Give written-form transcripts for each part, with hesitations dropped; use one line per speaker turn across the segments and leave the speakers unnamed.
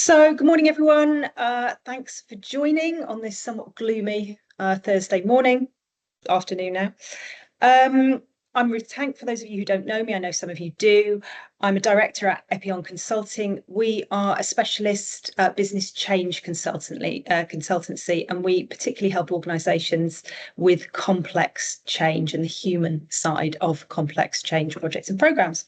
Good morning, everyone. Thanks for joining on this somewhat gloomy Thursday morning, afternoon now. I'm Ruth. For those of you who don't know me, I know some of you do. I'm a director at Epion Consulting. We are a specialist business change consultancy, and we particularly help organisations with complex change and the human side of complex change projects and programmes.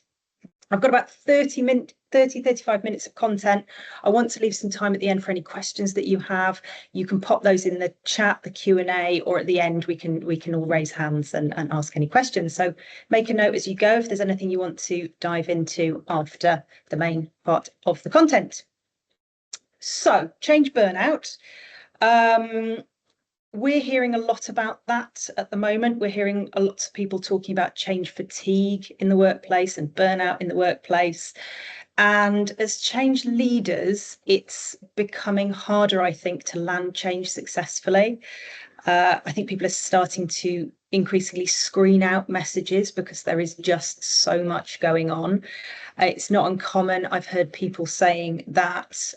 I've got about 35 minutes of content. I want to leave some time at the end for any questions that you have. You can pop those in the chat, the Q&A, or at the end we can all raise hands and ask any questions. So make a note as you go if there's anything you want to dive into after the main part of the content. So change burnout. We're hearing a lot about that at the moment. We're hearing a lot of people talking about change fatigue in the workplace and burnout in the workplace. And as change leaders, it's becoming harder, I think, to land change successfully. I think people are starting to increasingly screen out messages because there is just so much going on. It's not uncommon. I've heard people saying that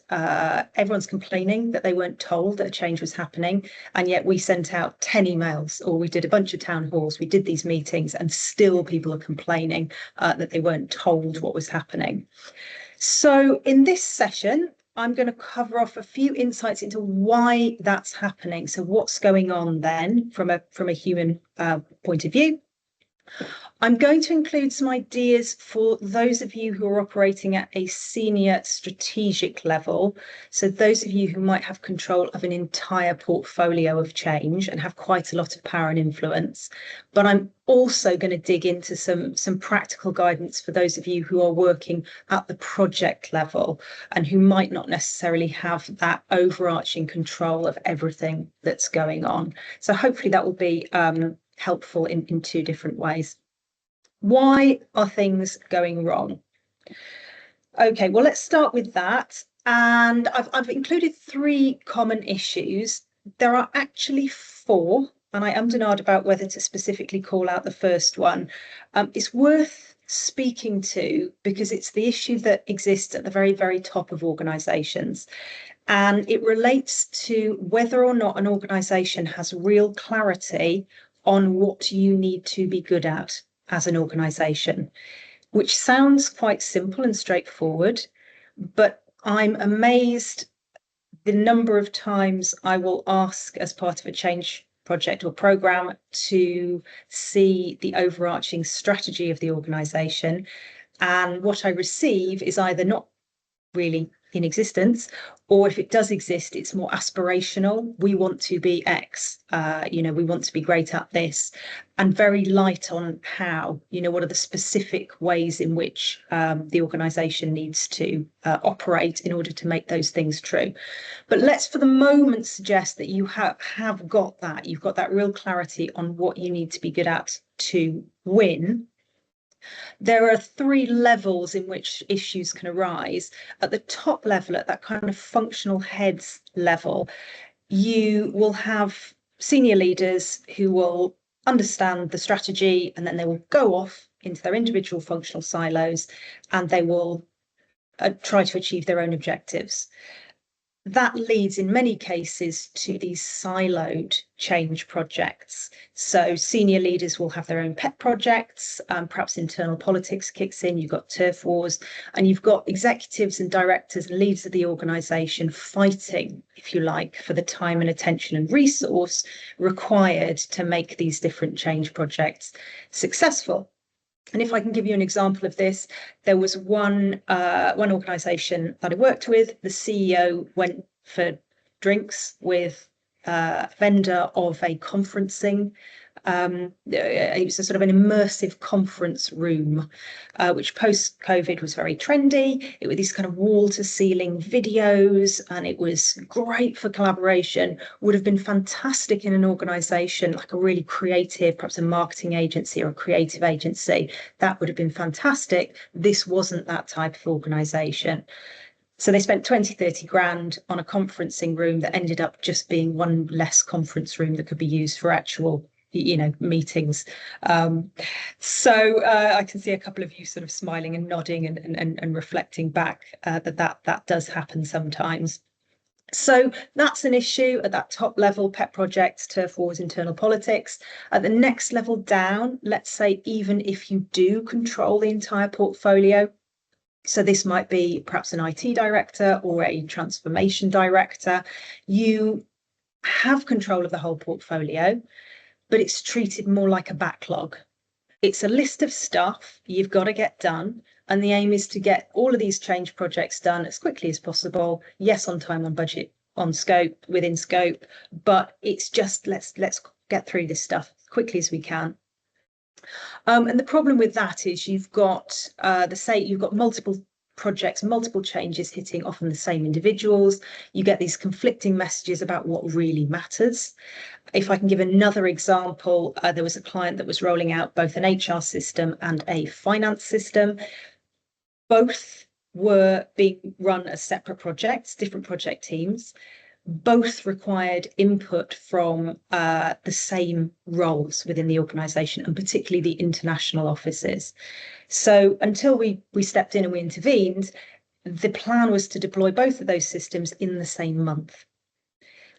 everyone's complaining that they weren't told that a change was happening, and yet we sent out 10 emails or we did a bunch of town halls, we did these meetings, and still people are complaining that they weren't told what was happening. So in this session, I'm going to cover off a few insights into why that's happening. So what's going on then from a human point of view. I'm going to include some ideas for those of you who are operating at a senior strategic level. So those of you who might have control of an entire portfolio of change and have quite a lot of power and influence. But I'm also going to dig into some practical guidance for those of you who are working at the project level and who might not necessarily have that overarching control of everything that's going on. So hopefully that will be helpful in two different ways. Why are things going wrong? Okay, well, let's start with that. And I've included 3 common issues. There are actually 4, and I ummed and ahed about whether to specifically call out the first one. It's worth speaking to because it's the issue that exists at the very, very top of organisations. And it relates to whether or not an organisation has real clarity on what you need to be good at as an organisation, which sounds quite simple and straightforward, but I'm amazed the number of times I will ask as part of a change project or programme to see the overarching strategy of the organisation, and what I receive is either not really in existence, or if it does exist, it's more aspirational. We want to be X, we want to be great at this, and very light on how, what are the specific ways in which the organisation needs to operate in order to make those things true. But let's for the moment suggest that you have got that. You've got that real clarity on what you need to be good at to win. There are 3 levels in which issues can arise. At the top level, at that kind of functional heads level, you will have senior leaders who will understand the strategy, and then they will go off into their individual functional silos and they will try to achieve their own objectives. That leads in many cases to these siloed change projects. So senior leaders will have their own pet projects, perhaps internal politics kicks in, you've got turf wars, and you've got executives and directors and leaders of the organisation fighting, if you like, for the time and attention and resource required to make these different change projects successful. And if I can give you an example of this, there was one organisation that I worked with. The CEO went for drinks with a vendor of a conferencing. It was a sort of an immersive conference room, which post-COVID was very trendy. It was these kind of wall-to-ceiling videos, and it was great for collaboration. Would have been fantastic in an organisation like a really creative, perhaps a marketing agency or a creative agency. That would have been fantastic. This wasn't that type of organisation. So they spent 20-30 grand on a conferencing room that ended up just being one less conference room that could be used for actual meetings. So I can see a couple of you sort of smiling and nodding and reflecting back that does happen sometimes. So that's an issue at that top level, pet projects, turf wars, internal politics. At the next level down, let's say even if you do control the entire portfolio, so this might be perhaps an IT director or a transformation director, you have control of the whole portfolio, but it's treated more like a backlog. It's a list of stuff you've got to get done. And the aim is to get all of these change projects done as quickly as possible. Yes, on time, on budget, on scope, within scope, but it's just let's get through this stuff as quickly as we can. And the problem with that is you've got multiple projects, multiple changes hitting often the same individuals. You get these conflicting messages about what really matters. If I can give another example, there was a client that was rolling out both an HR system and a finance system. Both were being run as separate projects, different project teams. Both required input from the same roles within the organisation, and particularly the international offices. So until we stepped in and we intervened, the plan was to deploy both of those systems in the same month,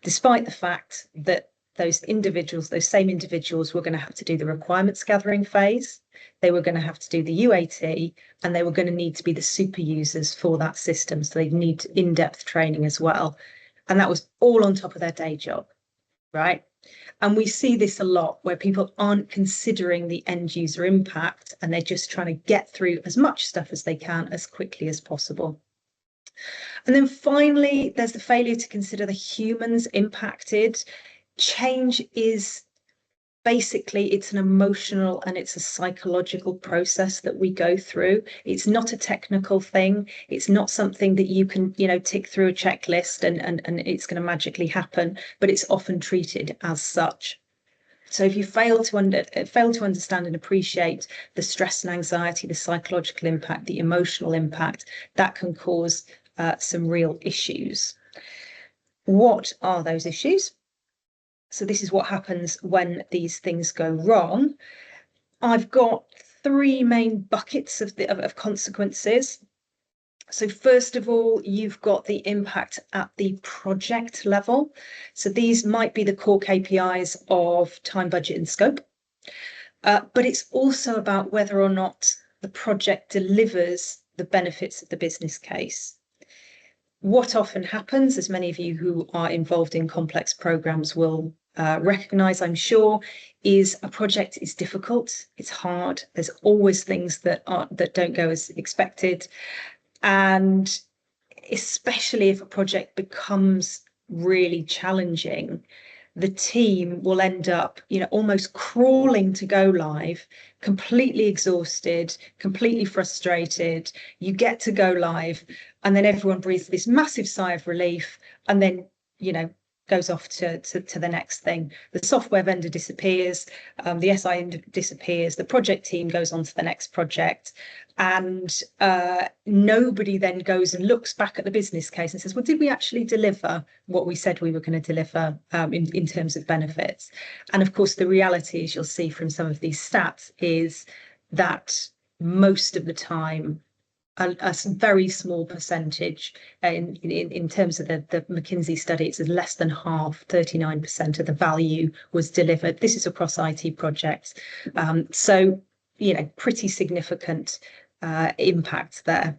despite the fact that those same individuals were going to have to do the requirements gathering phase, they were going to have to do the UAT, and they were going to need to be the super users for that system. So they'd need in-depth training as well. And that was all on top of their day job, right? And we see this a lot where people aren't considering the end user impact and they're just trying to get through as much stuff as they can as quickly as possible. And then finally, there's the failure to consider the humans impacted. Change is basically, it's an emotional and it's a psychological process that we go through. It's not a technical thing. It's not something that you can, tick through a checklist and it's going to magically happen, but it's often treated as such. So if you fail to understand and appreciate the stress and anxiety, the psychological impact, the emotional impact, that can cause some real issues. What are those issues? So this is what happens when these things go wrong. I've got three main buckets of consequences. So first of all, you've got the impact at the project level. So these might be the core KPIs of time, budget, and scope. But it's also about whether or not the project delivers the benefits of the business case. What often happens, as many of you who are involved in complex programs will recognise, I'm sure, is a project is difficult, it's hard, there's always things that don't go as expected. And especially if a project becomes really challenging, the team will end up, almost crawling to go live, completely exhausted, completely frustrated. You get to go live, and then everyone breathes this massive sigh of relief, and then, goes off to the next thing. The software vendor disappears, the SI disappears, the project team goes on to the next project, and nobody then goes and looks back at the business case and says, well, did we actually deliver what we said we were going to deliver in terms of benefits? And of course, the reality, as you'll see from some of these stats, is that most of the time, a very small percentage in terms of the McKinsey study, it's less than half, 39% of the value was delivered. This is across IT projects. So, pretty significant impact there.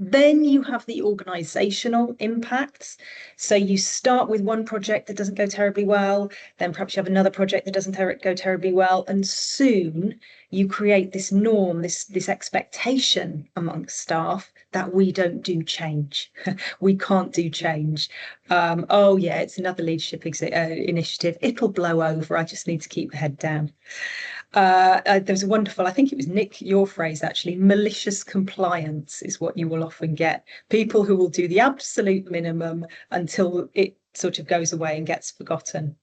Then you have the organizational impacts. So you start with one project that doesn't go terribly well, then perhaps you have another project that doesn't go terribly well, and soon you create this norm, this expectation amongst staff that we don't do change. We can't do change. Oh yeah, it's another leadership initiative. It'll blow over. I just need to keep the head down. There's a wonderful, I think it was Nick, your phrase actually, malicious compliance is what you will often get. People who will do the absolute minimum until it sort of goes away and gets forgotten.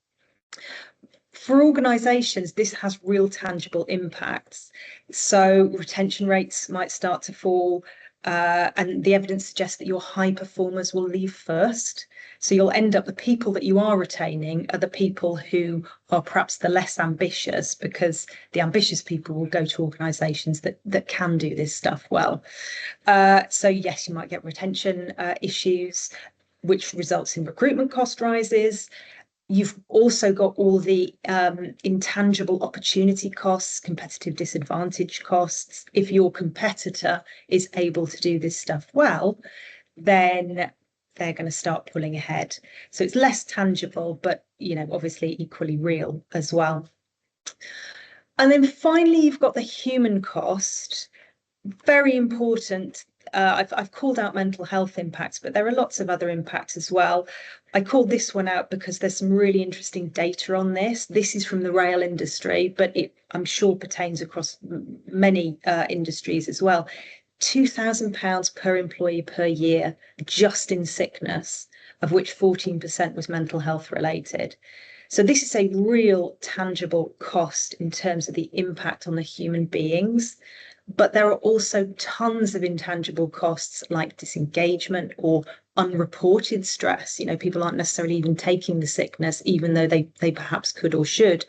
For organisations, this has real tangible impacts. So retention rates might start to fall. And the evidence suggests that your high performers will leave first. So you'll end up, the people that you are retaining are the people who are perhaps the less ambitious, because the ambitious people will go to organisations that can do this stuff well. So yes, you might get retention issues, which results in recruitment cost rises. You've also got all the intangible opportunity costs, competitive disadvantage costs. If your competitor is able to do this stuff well, then they're going to start pulling ahead. So it's less tangible, but obviously equally real as well. And then finally, you've got the human cost. Very important. I've called out mental health impacts, but there are lots of other impacts as well. I called this one out because there's some really interesting data on this. This is from the rail industry, but it, I'm sure, pertains across many industries as well. £2,000 per employee per year just in sickness, of which 14% was mental health related. So this is a real tangible cost in terms of the impact on the human beings. But there are also tons of intangible costs like disengagement or unreported stress. People aren't necessarily even taking the sickness, even though they perhaps could or should.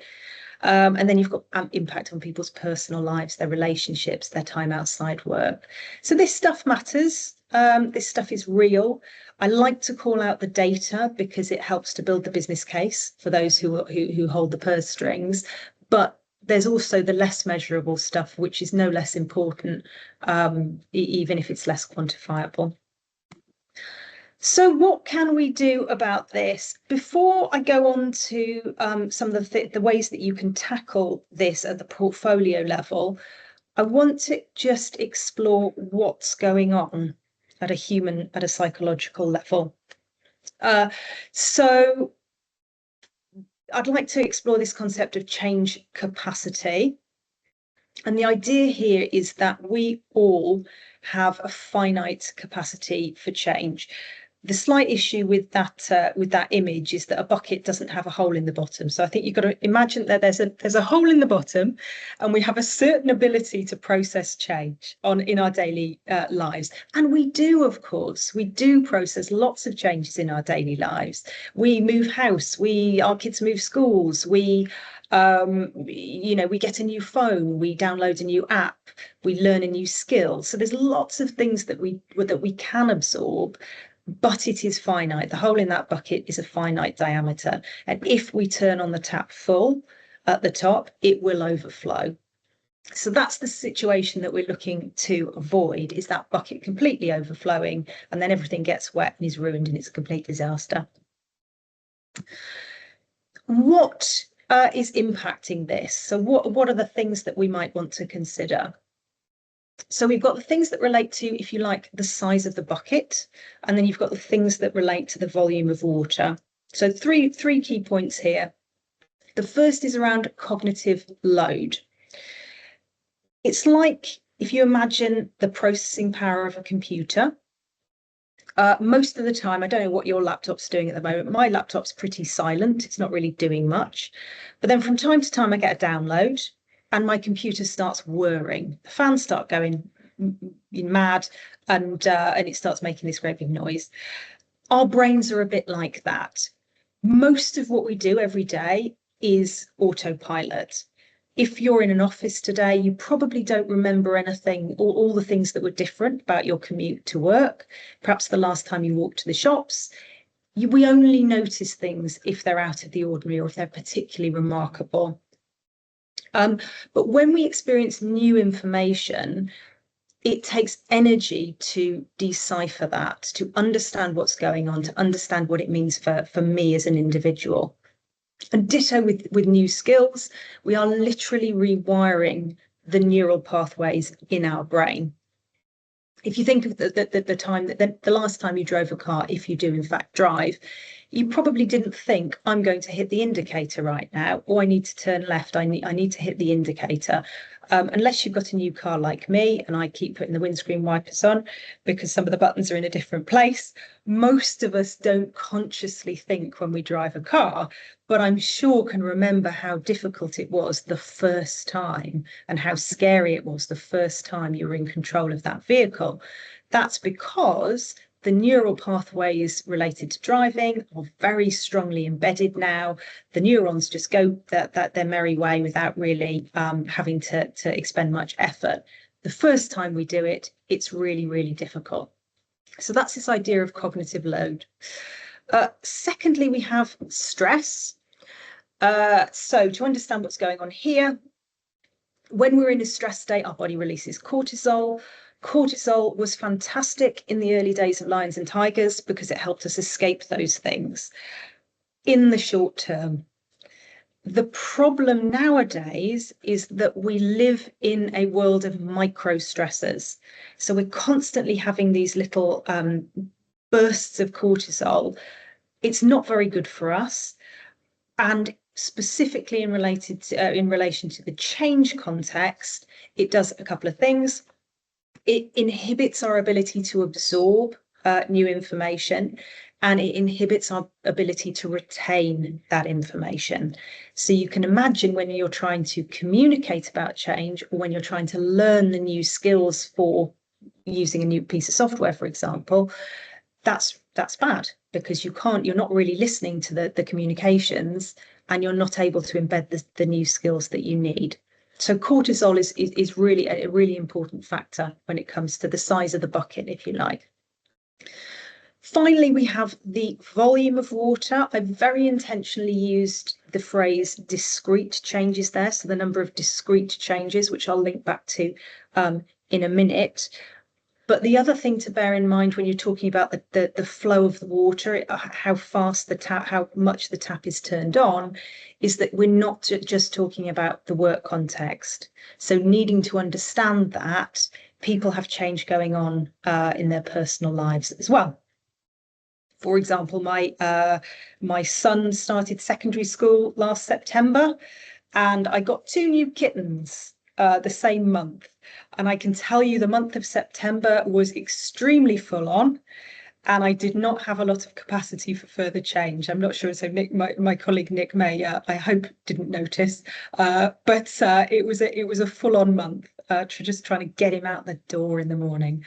And then you've got impact on people's personal lives, their relationships, their time outside work. So this stuff matters. This stuff is real. I like to call out the data because it helps to build the business case for those who hold the purse strings. But there's also the less measurable stuff, which is no less important, even if it's less quantifiable. So what can we do about this? Before I go on to some of the ways that you can tackle this at the portfolio level, I want to just explore what's going on at a psychological level. So I'd like to explore this concept of change capacity. And the idea here is that we all have a finite capacity for change. The slight issue with that image is that a bucket doesn't have a hole in the bottom. So I think you've got to imagine that there's a hole in the bottom, and we have a certain ability to process change in our daily lives. And we do, of course, we do process lots of changes in our daily lives. We move house, our kids move schools, we get a new phone, we download a new app, we learn a new skill. So there's lots of things that we can absorb, but it is finite. The hole in that bucket is a finite diameter. And if we turn on the tap full at the top, it will overflow. So that's the situation that we're looking to avoid, is that bucket completely overflowing, and then everything gets wet and is ruined and it's a complete disaster. What is impacting this? So what are the things that we might want to consider? So we've got the things that relate to, if you like, the size of the bucket, and then you've got the things that relate to the volume of water. So three key points here. The first is around cognitive load. It's like if you imagine the processing power of a computer. Most of the time, I don't know what your laptop's doing at the moment. My laptop's pretty silent. It's not really doing much. But then from time to time, I get a download and my computer starts whirring. The fans start going mad, and it starts making this great big noise. Our brains are a bit like that. Most of what we do every day is autopilot. If you're in an office today, you probably don't remember anything, or all the things that were different about your commute to work. Perhaps the last time you walked to the shops. We only notice things if they're out of the ordinary or if they're particularly remarkable. But when we experience new information, it takes energy to decipher that, to understand what's going on, to understand what it means for me as an individual. And ditto with new skills, we are literally rewiring the neural pathways in our brain. If you think of the time that the last time you drove a car, if you do in fact drive, you probably didn't think, I'm going to hit the indicator right now, or I need to turn left, I need to hit the indicator. Unless you've got a new car like me, and I keep putting the windscreen wipers on because some of the buttons are in a different place, most of us don't consciously think when we drive a car, but I'm sure can remember how difficult it was the first time and how scary it was the first time you were in control of that vehicle. That's because the neural pathways related to driving are very strongly embedded now. The neurons just go their merry way without really having to expend much effort. The first time we do it, it's really, really difficult. So that's this idea of cognitive load. Secondly, we have stress. So to understand what's going on here, when we're in a stress state, our body releases cortisol. Cortisol was fantastic in the early days of lions and tigers because it helped us escape those things in the short term. The problem nowadays is that we live in a world of micro stressors. So we're constantly having these little bursts of cortisol. It's not very good for us. And specifically in relation to the change context, it does a couple of things. It inhibits our ability to absorb new information, and it inhibits our ability to retain that information. So you can imagine when you're trying to communicate about change, or when you're trying to learn the new skills for using a new piece of software, for example, that's bad, because you're not really listening to the communications, and you're not able to embed the new skills that you need. So cortisol is really a really important factor when it comes to the size of the bucket, if you like. Finally, we have the volume of water. I very intentionally used the phrase discrete changes there, so the number of discrete changes, which I'll link back to in a minute. But the other thing to bear in mind when you're talking about the flow of the water, how fast how much the tap is turned on, is that we're not just talking about the work context. So needing to understand that people have change going on in their personal lives as well. For example, my son started secondary school last September, and I got 2 new kittens the same month. And I can tell you the month of September was extremely full on, and I did not have a lot of capacity for further change. I'm not sure. So Nick, my colleague Nick May, I hope didn't notice, but it was a full on month, just trying to get him out the door in the morning.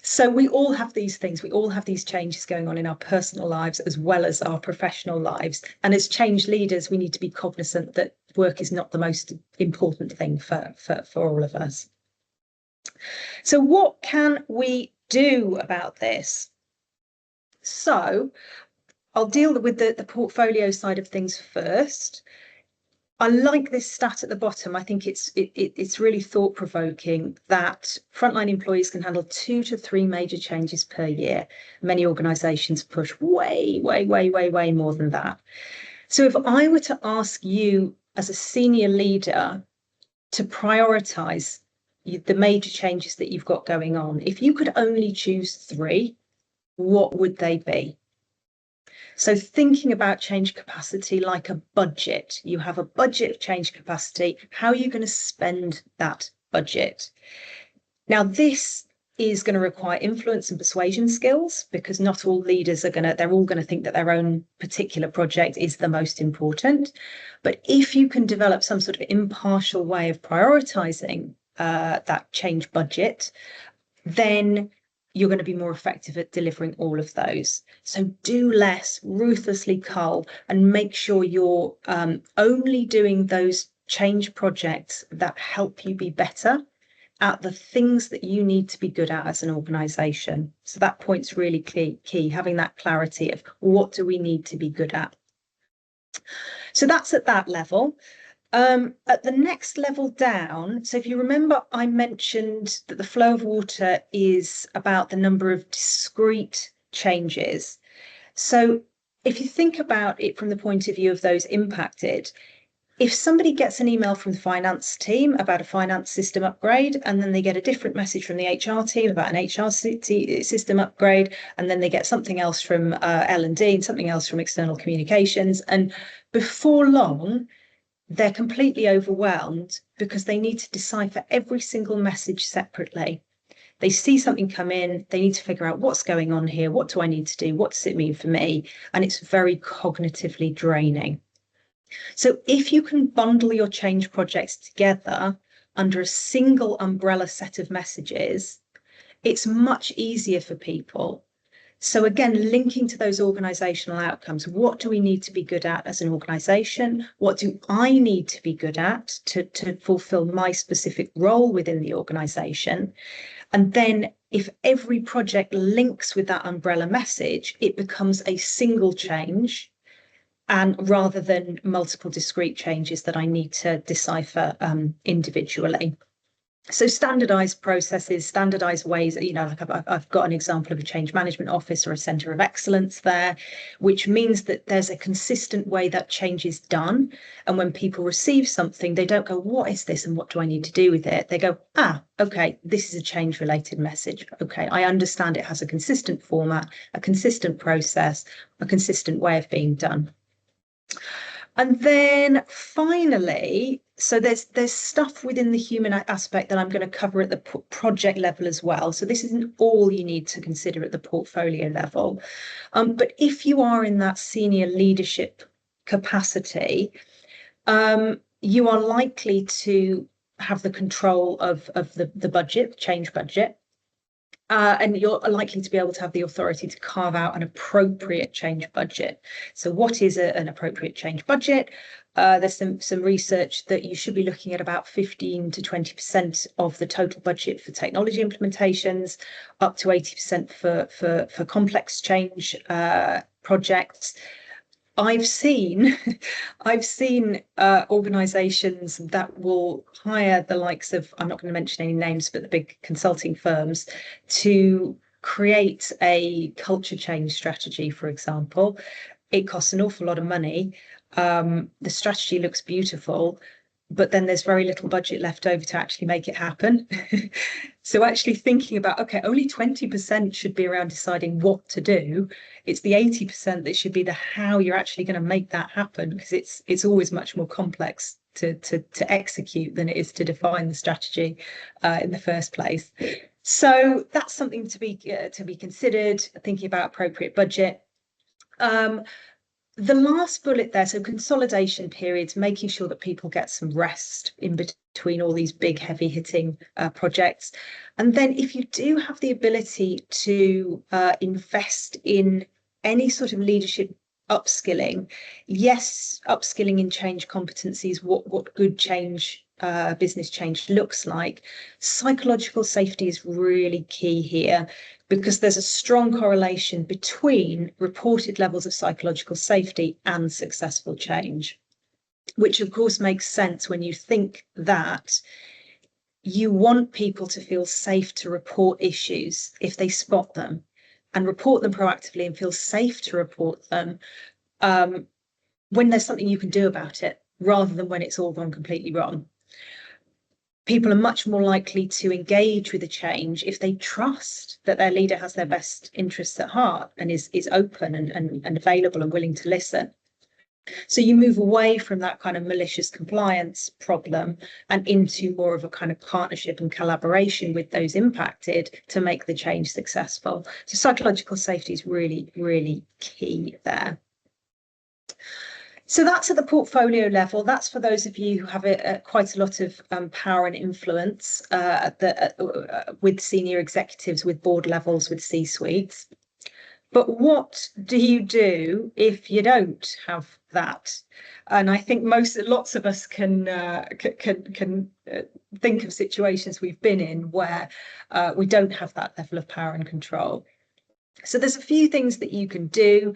So we all have these things. We all have these changes going on in our personal lives as well as our professional lives. And as change leaders, we need to be cognizant that work is not the most important thing for all of us. So what can we do about this? So I'll deal with the portfolio side of things first. I like this stat at the bottom. I think it's really thought-provoking that frontline employees can handle 2 to 3 major changes per year. Many organisations push way more than that. So if I were to ask you as a senior leader to prioritise the major changes that you've got going on, if you could only choose 3, what would they be? So thinking about change capacity like a budget, you have a budget of change capacity. How are you going to spend that budget? Now, this is going to require influence and persuasion skills, because not all leaders they're all going to think that their own particular project is the most important. But if you can develop some sort of impartial way of prioritizing that change budget, then you're going to be more effective at delivering all of those. So do less, ruthlessly cull, and make sure you're only doing those change projects that help you be better at the things that you need to be good at as an organisation. So that point's really key, having that clarity of what do we need to be good at. So that's at that level. At the next level down, so if you remember, I mentioned that the flow of water is about the number of discrete changes. So if you think about it from the point of view of those impacted, if somebody gets an email from the finance team about a finance system upgrade, and then they get a different message from the HR team about an HR system upgrade, and then they get something else from L&D and something else from external communications, and before long, they're completely overwhelmed because they need to decipher every single message separately. They see something come in, they need to figure out what's going on here, what do I need to do, what does it mean for me? And it's very cognitively draining. So if you can bundle your change projects together under a single umbrella set of messages, it's much easier for people. So again, linking to those organizational outcomes, what do we need to be good at as an organization? What do I need to be good at to fulfill my specific role within the organization? And then if every project links with that umbrella message, it becomes a single change, and rather than multiple discrete changes that I need to decipher individually. So standardized processes, standardized ways, like I've got an example of a change management office or a center of excellence there, which means that there's a consistent way that change is done. And when people receive something, they don't go, what is this and what do I need to do with it? They go, okay, this is a change related message. Okay, I understand it has a consistent format, a consistent process, a consistent way of being done. And then finally, so there's stuff within the human aspect that I'm going to cover at the project level as well. So this isn't all you need to consider at the portfolio level. But if you are in that senior leadership capacity, you are likely to have the control of the budget, change budget. And you're likely to be able to have the authority to carve out an appropriate change budget. So what is an appropriate change budget? There's some research that you should be looking at about 15 to 20% of the total budget for technology implementations, up to 80% for complex change projects. I've seen organizations that will hire the likes of, I'm not going to mention any names, but the big consulting firms to create a culture change strategy, for example. It costs an awful lot of money. The strategy looks beautiful, but then there's very little budget left over to actually make it happen. So actually thinking about, okay, only 20% should be around deciding what to do. It's the 80% that should be the how you're actually going to make that happen, because it's always much more complex to execute than it is to define the strategy in the first place. So that's something to be considered, thinking about appropriate budget. The last bullet there, so consolidation periods, making sure that people get some rest in between all these big, heavy hitting projects. And then if you do have the ability to invest in any sort of leadership upskilling, yes, upskilling in change competencies, what good change, business change looks like. Psychological safety is really key here, because there's a strong correlation between reported levels of psychological safety and successful change, which of course makes sense when you think that you want people to feel safe to report issues if they spot them, and report them proactively and feel safe to report them when there's something you can do about it, rather than when it's all gone completely wrong. People are much more likely to engage with a change if they trust that their leader has their best interests at heart and is open and available and willing to listen. So you move away from that kind of malicious compliance problem and into more of a kind of partnership and collaboration with those impacted to make the change successful. So psychological safety is really, really key there. So that's at the portfolio level. That's for those of you who have quite a lot of power and influence with senior executives, with board levels, with C-suites. But what do you do if you don't have that? And I think lots of us can think of situations we've been in where we don't have that level of power and control. So there's a few things that you can do.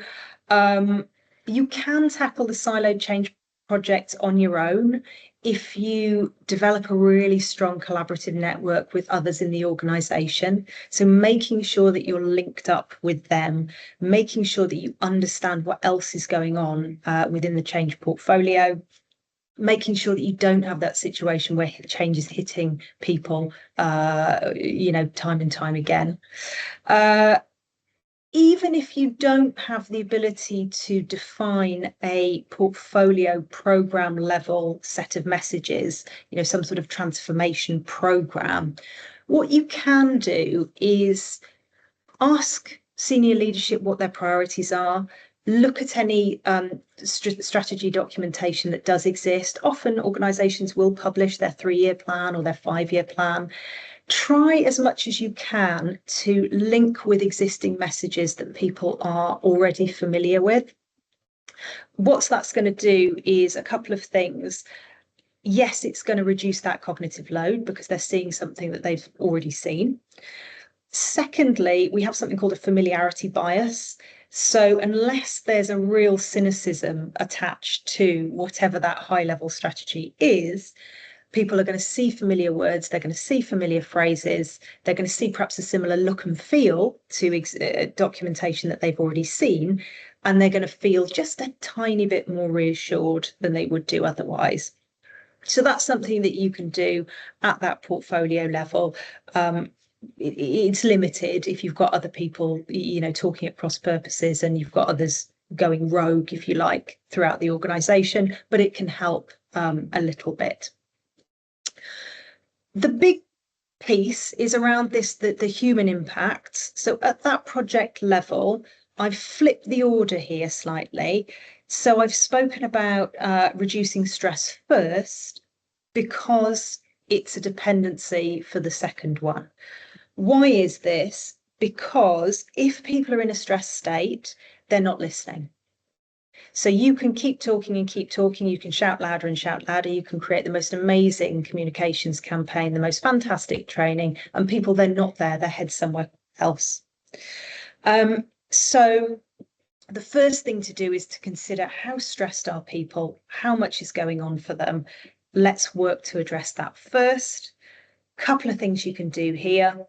You can tackle the siloed change project on your own if you develop a really strong collaborative network with others in the organization. So making sure that you're linked up with them, making sure that you understand what else is going on within the change portfolio, making sure that you don't have that situation where change is hitting people, time and time again. Even if you don't have the ability to define a portfolio program level set of messages, some sort of transformation program, what you can do is ask senior leadership what their priorities are. Look at any strategy documentation that does exist. Often organizations will publish their 3-year plan or their 5-year plan. Try as much as you can to link with existing messages that people are already familiar with. What that's going to do is a couple of things. Yes, it's going to reduce that cognitive load because they're seeing something that they've already seen. Secondly, we have something called a familiarity bias. So unless there's a real cynicism attached to whatever that high level strategy is, people are going to see familiar words, they're going to see familiar phrases, they're going to see perhaps a similar look and feel to documentation that they've already seen, and they're going to feel just a tiny bit more reassured than they would do otherwise. So that's something that you can do at that portfolio level. It's limited if you've got other people, talking at cross purposes and you've got others going rogue, if you like, throughout the organization, but it can help a little bit. The big piece is around the human impact. So at that project level, I've flipped the order here slightly. So I've spoken about reducing stress first because it's a dependency for the second one. Why is this? Because if people are in a stress state, they're not listening. So you can keep talking and keep talking. You can shout louder and shout louder. You can create the most amazing communications campaign, the most fantastic training, and people, they're not there. Their head's somewhere else. So the first thing to do is to consider how stressed are people, how much is going on for them. Let's work to address that first. Couple of things you can do here.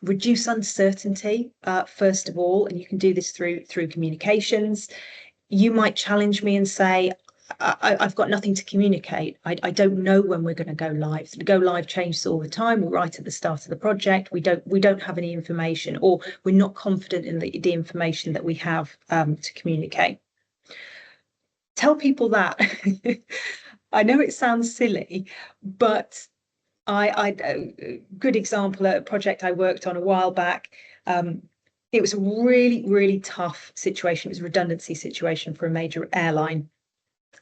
Reduce uncertainty, first of all, and you can do this through communications. You might challenge me and say, I've got nothing to communicate. I don't know when we're going to go live. The go live changes all the time. We're right at the start of the project. We don't have any information, or we're not confident in the information that we have to communicate. Tell people that. I know it sounds silly, but a good example, a project I worked on a while back. It was a really, really tough situation. It was a redundancy situation for a major airline.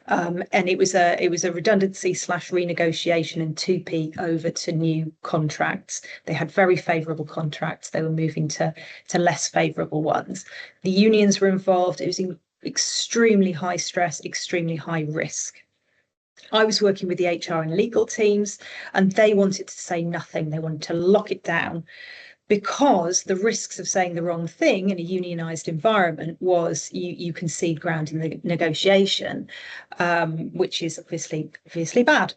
And it was a redundancy / renegotiation and 2P over to new contracts. They had very favourable contracts. They were moving to less favourable ones. The unions were involved. It was extremely high stress, extremely high risk. I was working with the HR and legal teams, and they wanted to say nothing. They wanted to lock it down because the risks of saying the wrong thing in a unionised environment was you concede ground in the negotiation, which is obviously bad.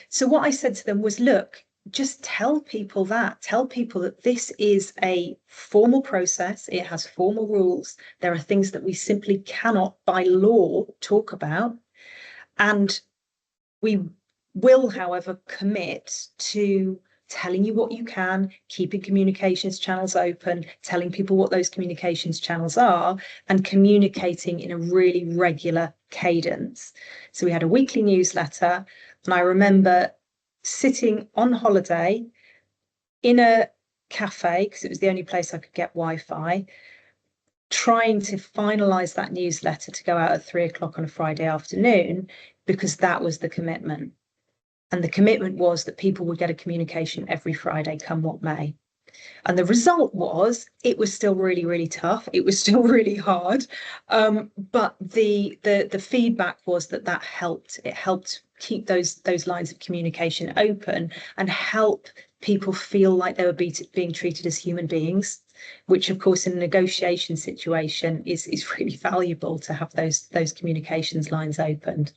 So what I said to them was, look, just tell people that this is a formal process. It has formal rules. There are things that we simply cannot by law talk about. And we will, however, commit to telling you what you can, keeping communications channels open, telling people what those communications channels are, and communicating in a really regular cadence. So we had a weekly newsletter, and I remember sitting on holiday in a cafe, because it was the only place I could get Wi-Fi, trying to finalise that newsletter to go out at 3:00 on a Friday afternoon, because that was the commitment. And the commitment was that people would get a communication every Friday, come what may. And the result was, it was still really, really tough. It was still really hard. But the feedback was that helped. It helped keep those lines of communication open and help people feel like they were being treated as human beings, which of course in a negotiation situation is really valuable to have those communications lines opened.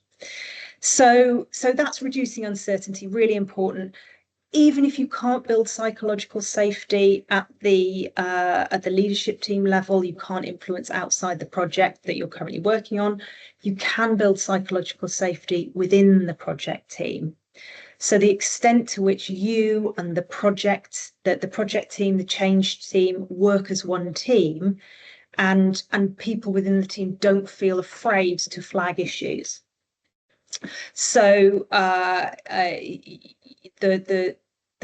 So that's reducing uncertainty, really important. Even if you can't build psychological safety at the leadership team level, you can't influence outside the project that you're currently working on, you can build psychological safety within the project team. So the extent to which you and the project team, the change team work as one team, and people within the team don't feel afraid to flag issues. So the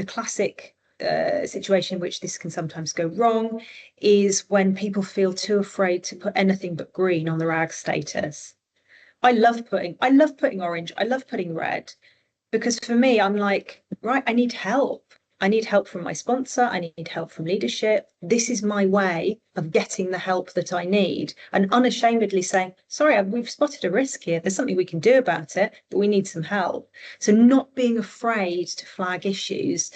classic situation in which this can sometimes go wrong is when people feel too afraid to put anything but green on their ag status. I love putting orange, I love putting red, Because for me, I'm like, right, I need help. I need help from my sponsor. I need help from leadership. This is my way of getting the help that I need and unashamedly saying, sorry, we've spotted a risk here. There's something we can do about it, but we need some help. So not being afraid to flag issues,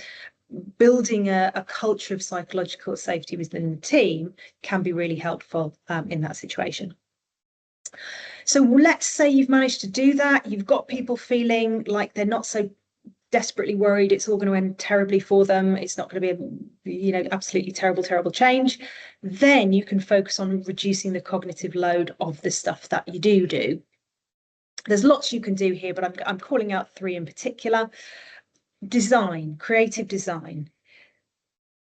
building a culture of psychological safety within the team can be really helpful in that situation. So let's say you've managed to do that. You've got people feeling like they're not so desperately worried it's all going to end terribly for them. It's not going to be absolutely terrible change. Then you can focus on reducing the cognitive load of the stuff that you do. There's lots you can do here, but I'm calling out 3 in particular. Design, creative design.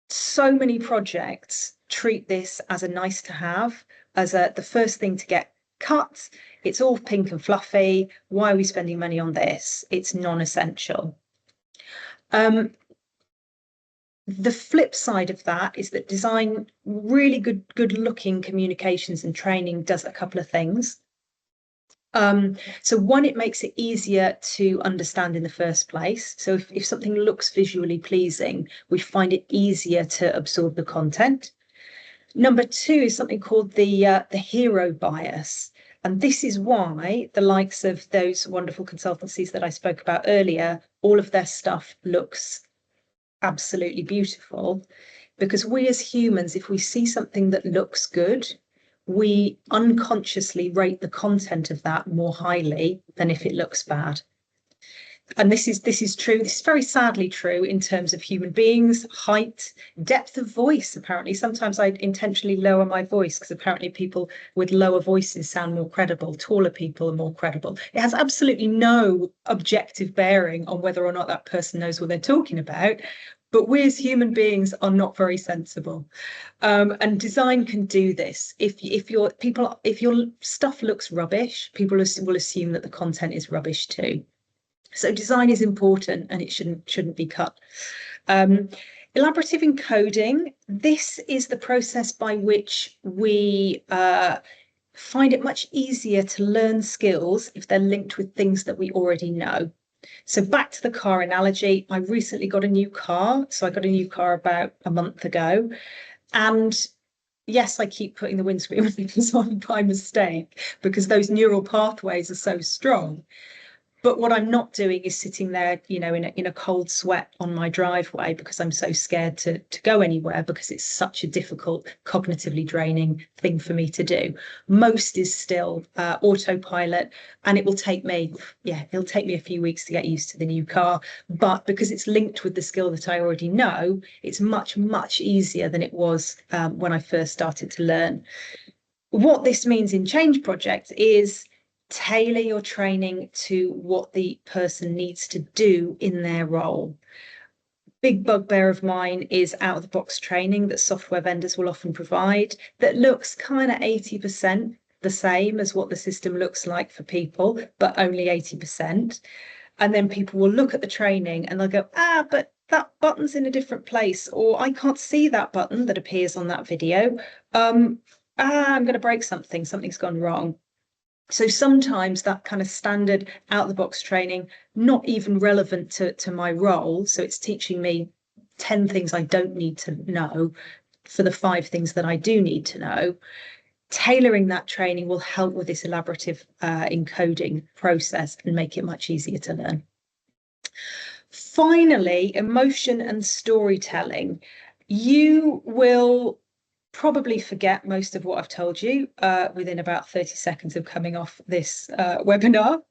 So many projects treat this as a nice to have, as the first thing to get cut. It's all pink and fluffy. Why are we spending money on this? It's non-essential. The flip side of that is that design, really good looking communications and training does a couple of things. So one, it makes it easier to understand in the first place. So if something looks visually pleasing, we find it easier to absorb the content. Number 2 is something called the hero bias. And this is why the likes of those wonderful consultancies that I spoke about earlier, all of their stuff looks absolutely beautiful, because we as humans, if we see something that looks good, we unconsciously rate the content of that more highly than if it looks bad. And this is true. This is very sadly true in terms of human beings, height, depth of voice. Apparently, sometimes I intentionally lower my voice because apparently people with lower voices sound more credible. Taller people are more credible. It has absolutely no objective bearing on whether or not that person knows what they're talking about. But we as human beings are not very sensible. And design can do this. If your stuff looks rubbish, people will assume that the content is rubbish too. So design is important and it shouldn't be cut. Elaborative encoding. This is the process by which we find it much easier to learn skills if they're linked with things that we already know. So back to the car analogy, I recently got a new car. So I got a new car about a month ago. And yes, I keep putting the windscreen wipers on by mistake because those neural pathways are so strong. But what I'm not doing is sitting there, in a cold sweat on my driveway because I'm so scared to go anywhere, because it's such a difficult, cognitively draining thing for me to do. Most is still autopilot, and it'll take me a few weeks to get used to the new car. But because it's linked with the skill that I already know, it's much, much easier than it was when I first started to learn. What this means in change projects is tailor your training to what the person needs to do in their role. Big bugbear of mine is out of the box training that software vendors will often provide that looks kind of 80% the same as what the system looks like for people, but only 80%. And then people will look at the training and they'll go, but that button's in a different place, or I can't see that button that appears on that video. I'm going to break something. Something's gone wrong. So sometimes that kind of standard out-of-the-box training, not even relevant to my role. So it's teaching me 10 things I don't need to know for the 5 things that I do need to know. Tailoring that training will help with this elaborative encoding process and make it much easier to learn. Finally, emotion and storytelling. You will probably forget most of what I've told you within about 30 seconds of coming off this webinar.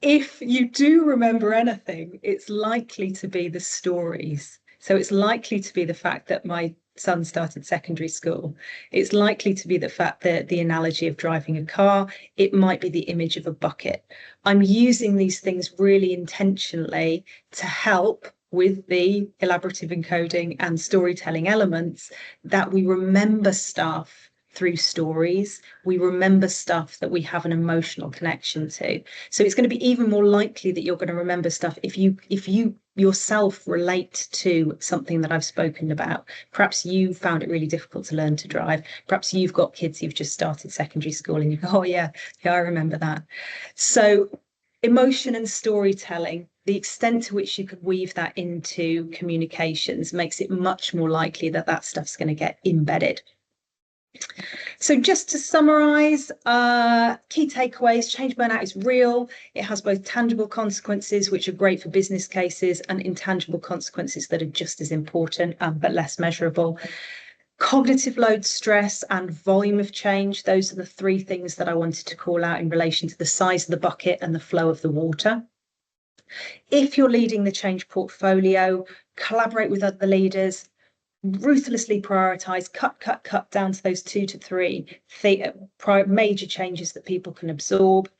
If you do remember anything, it's likely to be the stories. So it's likely to be the fact that my son started secondary school. It's likely to be the fact that the analogy of driving a car. It might be the image of a bucket. I'm using these things really intentionally to help with the elaborative encoding and storytelling elements, that we remember stuff through stories. We remember stuff that we have an emotional connection to. So it's going to be even more likely that you're going to remember stuff if you yourself relate to something that I've spoken about. Perhaps you found it really difficult to learn to drive. Perhaps you've got kids who've just started secondary school and you go, oh yeah, I remember that. So emotion and storytelling, the extent to which you could weave that into communications makes it much more likely that that stuff's going to get embedded. So just to summarize, key takeaways: change burnout is real. It has both tangible consequences, which are great for business cases, and intangible consequences that are just as important, but less measurable. Cognitive load, stress, and volume of change. Those are the three things that I wanted to call out in relation to the size of the bucket and the flow of the water. If you're leading the change portfolio, collaborate with other leaders, ruthlessly prioritize, cut down to those 2 to 3 major changes that people can absorb.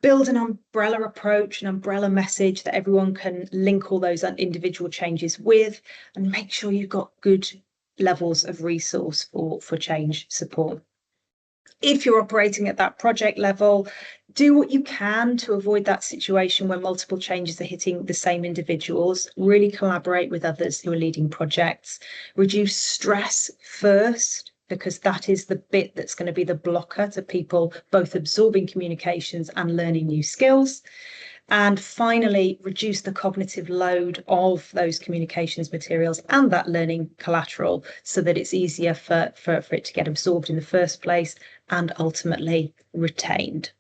Build an umbrella approach, an umbrella message that everyone can link all those individual changes with, and make sure you've got good levels of resource for change support. If you're operating at that project level, do what you can to avoid that situation where multiple changes are hitting the same individuals. Really collaborate with others who are leading projects. Reduce stress first, because that is the bit that's going to be the blocker to people both absorbing communications and learning new skills. And finally, reduce the cognitive load of those communications materials and that learning collateral so that it's easier for it to get absorbed in the first place and ultimately retained.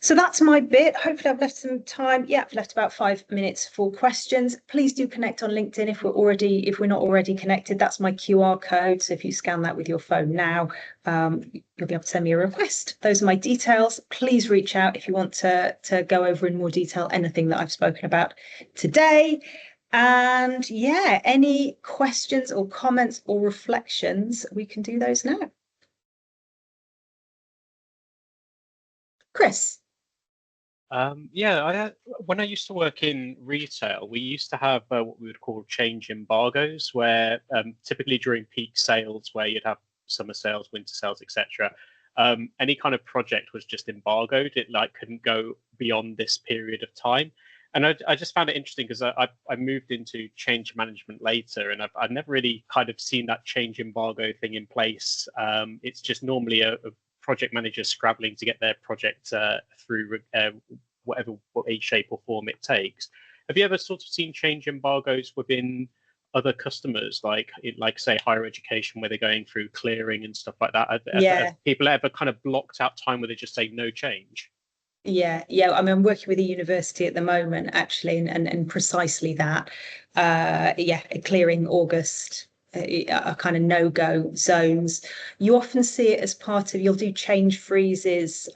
So that's my bit. Hopefully I've left some time. Yeah, I've left about 5 minutes for questions. Please do connect on LinkedIn if we're not already connected. That's my QR code. So if you scan that with your phone now, you'll be able to send me a request. Those are my details. Please reach out if you want to go over in more detail anything that I've spoken about today. And yeah, any questions or comments or reflections, we can do those now. Chris.
When I used to work in retail, we used to have what we would call change embargoes, where typically during peak sales, where you'd have summer sales, winter sales, etc., any kind of project was just embargoed. It couldn't go beyond this period of time. And I just found it interesting because I moved into change management later, and I've never really kind of seen that change embargo thing in place. It's just normally a project managers scrabbling to get their project through whatever shape or form it takes. Have you ever sort of seen change embargoes within other customers, like say higher education, where they're going through clearing and stuff like that? Have people ever kind of blocked out time where they just say no change?
Yeah. I mean, I'm working with a university at the moment, actually, and precisely that. Clearing August are kind of no-go zones. You often see it as part of, you'll do change freezes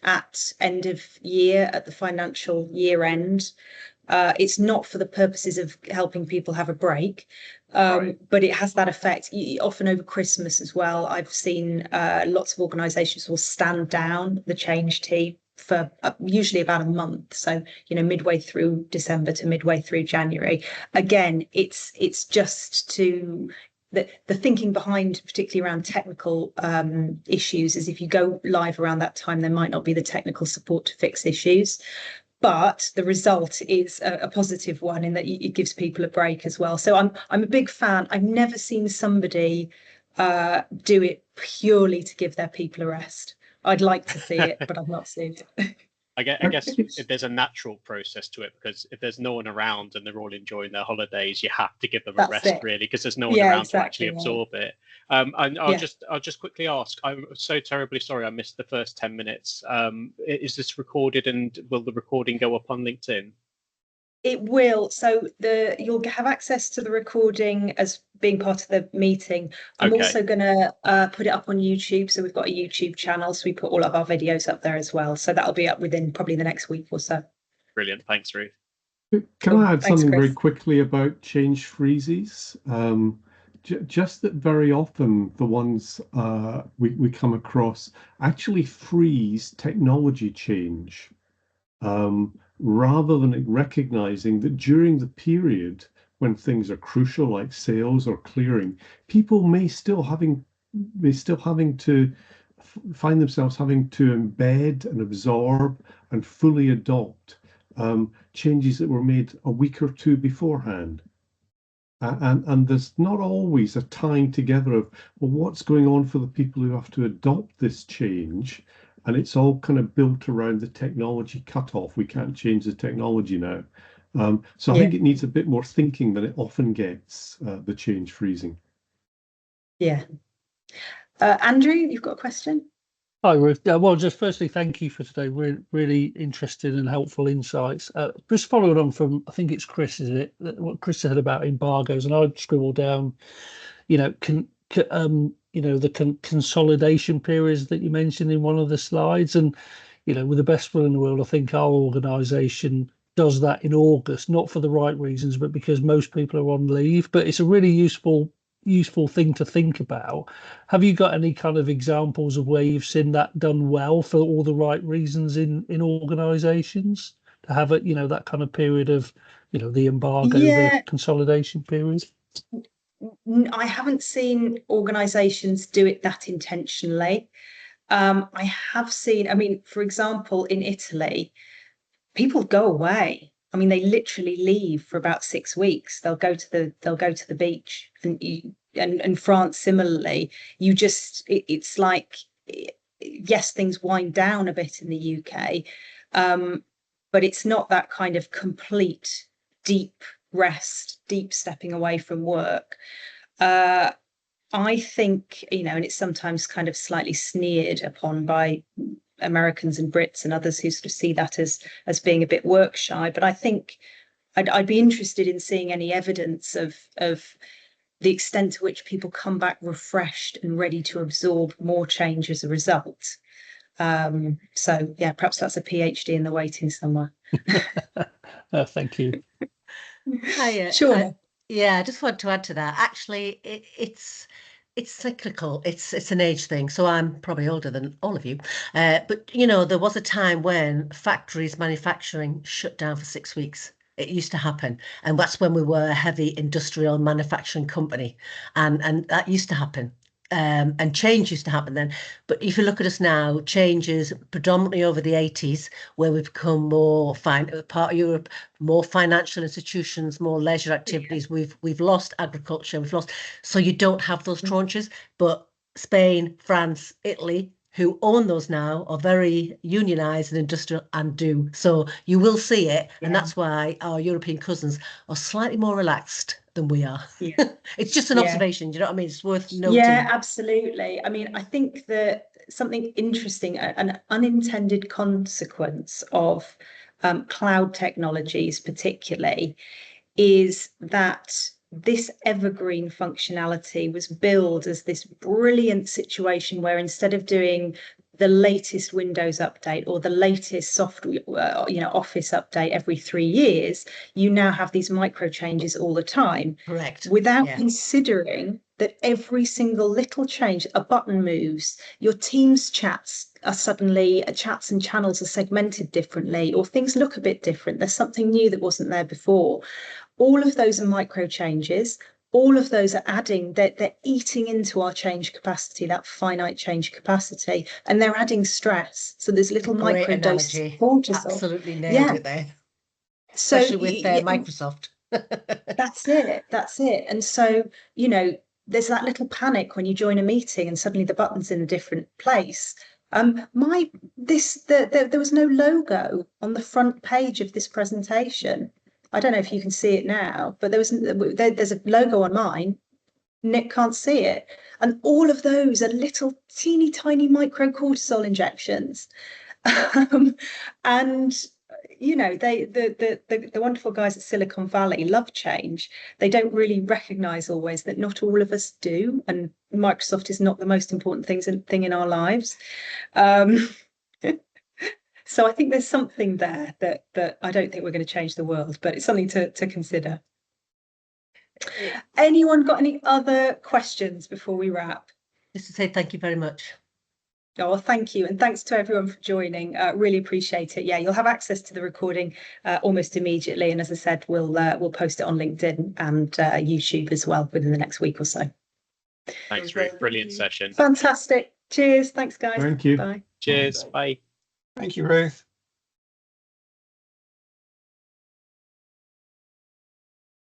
at end of year, at the financial year end. It's not for the purposes of helping people have a break, but it has that effect. Often over Christmas as well, I've seen lots of organisations will stand down the change team for usually about a month. So, midway through December to midway through January. Again, it's just to the thinking behind, particularly around technical issues, is if you go live around that time, there might not be the technical support to fix issues. But the result is a positive one in that it gives people a break as well. So I'm a big fan. I've never seen somebody do it purely to give their people a rest. I'd like to see it, but I've not seen it.
I guess if there's a natural process to it, because if there's no one around and they're all enjoying their holidays, you have to give them a rest, really, because there's no one around to actually absorb it. And I'll just quickly ask, I'm so terribly sorry I missed the first 10 minutes. Is this recorded, and will the recording go up on LinkedIn?
It will. So you'll have access to the recording as being part of the meeting. I'm also going to put it up on YouTube. So we've got a YouTube channel. So we put all of our videos up there as well. So that'll be up within probably the next week or so.
Brilliant. Thanks, Ruth.
Can I add something very quickly about change freezes? Just that very often the ones we come across actually freeze technology change. Rather than recognizing that during the period when things are crucial, like sales or clearing, people may still having to find themselves having to embed and absorb and fully adopt changes that were made a week or two beforehand. And there's not always a tying together of, well, what's going on for the people who have to adopt this change, and it's all kind of built around the technology cutoff. We can't change the technology now. So I think it needs a bit more thinking than it often gets, the change freezing.
Yeah. Andrew, you've got a question?
Hi, Ruth. Well, just firstly, thank you for today. Really interesting and helpful insights. Just following on from, I think it's Chris, is it? What Chris said about embargoes, and I'd scribble down, the consolidation periods that you mentioned in one of the slides, and with the best will in the world, I think our organisation does that in August, not for the right reasons, but because most people are on leave. But it's a really useful thing to think about. Have you got any kind of examples of where you've seen that done well for all the right reasons in organisations, to have it, that kind of period of, the embargo, the consolidation period?
I haven't seen organisations do it that intentionally. I have seen, I mean, for example, in Italy, people go away. I mean, they literally leave for about 6 weeks. They'll go to the beach, and France similarly. It's like, yes, things wind down a bit in the UK, but it's not that kind of complete deep rest, deep stepping away from work. I think, and it's sometimes kind of slightly sneered upon by Americans and Brits and others who sort of see that as being a bit work shy. But I think I'd be interested in seeing any evidence of the extent to which people come back refreshed and ready to absorb more change as a result. So yeah, perhaps that's a PhD in the waiting somewhere.
Thank you.
Sure.
I just want to add to that. Actually, it's cyclical. It's an age thing. So I'm probably older than all of you. But there was a time when factories manufacturing shut down for 6 weeks. It used to happen, and that's when we were a heavy industrial manufacturing company, and that used to happen. And change used to happen then. But if you look at us now, change is predominantly over the 80s, where we've become more part of Europe, more financial institutions, more leisure activities. We've lost agriculture, so you don't have those tranches. But Spain, France, Italy, who own those now, are very unionised and industrial and do. So you will see it, and that's why our European cousins are slightly more relaxed than we are. It's just an observation, you know what I mean? It's worth noting.
Yeah, absolutely. I mean, I think that something interesting, an unintended consequence of cloud technologies particularly, is that this evergreen functionality was billed as this brilliant situation where instead of doing the latest Windows update or the latest software, Office update every 3 years, you now have these micro changes all the time.
Correct.
Without considering that every single little change, a button moves, your Teams chats and channels are segmented differently, or things look a bit different. There's something new that wasn't there before. All of those are micro changes. All of those are adding, they're eating into our change capacity, that finite change capacity, and they're adding stress. So there's little micro doses of cortisol.
Absolutely nailed it there. Especially with Microsoft.
That's it. And so, there's that little panic when you join a meeting and suddenly the button's in a different place. There was no logo on the front page of this presentation. I don't know if you can see it now, but there's a logo on mine. Nick can't see it. And all of those are little teeny tiny micro cortisol injections. And the wonderful guys at Silicon Valley love change. They don't really recognize always that not all of us do, and Microsoft is not the most important thing in our lives. So I think there's something there that I don't think we're going to change the world, but it's something to consider. Anyone got any other questions before we wrap?
Just to say thank you very much.
Oh, well, thank you. And thanks to everyone for joining. Really appreciate it. Yeah, you'll have access to the recording almost immediately. And as I said, we'll post it on LinkedIn and YouTube as well within the next week or so.
Thanks, Ruth. Brilliant session.
Fantastic. Cheers. Thanks, guys.
Thank you.
Bye.
Cheers. Bye.
Thank you, Ruth.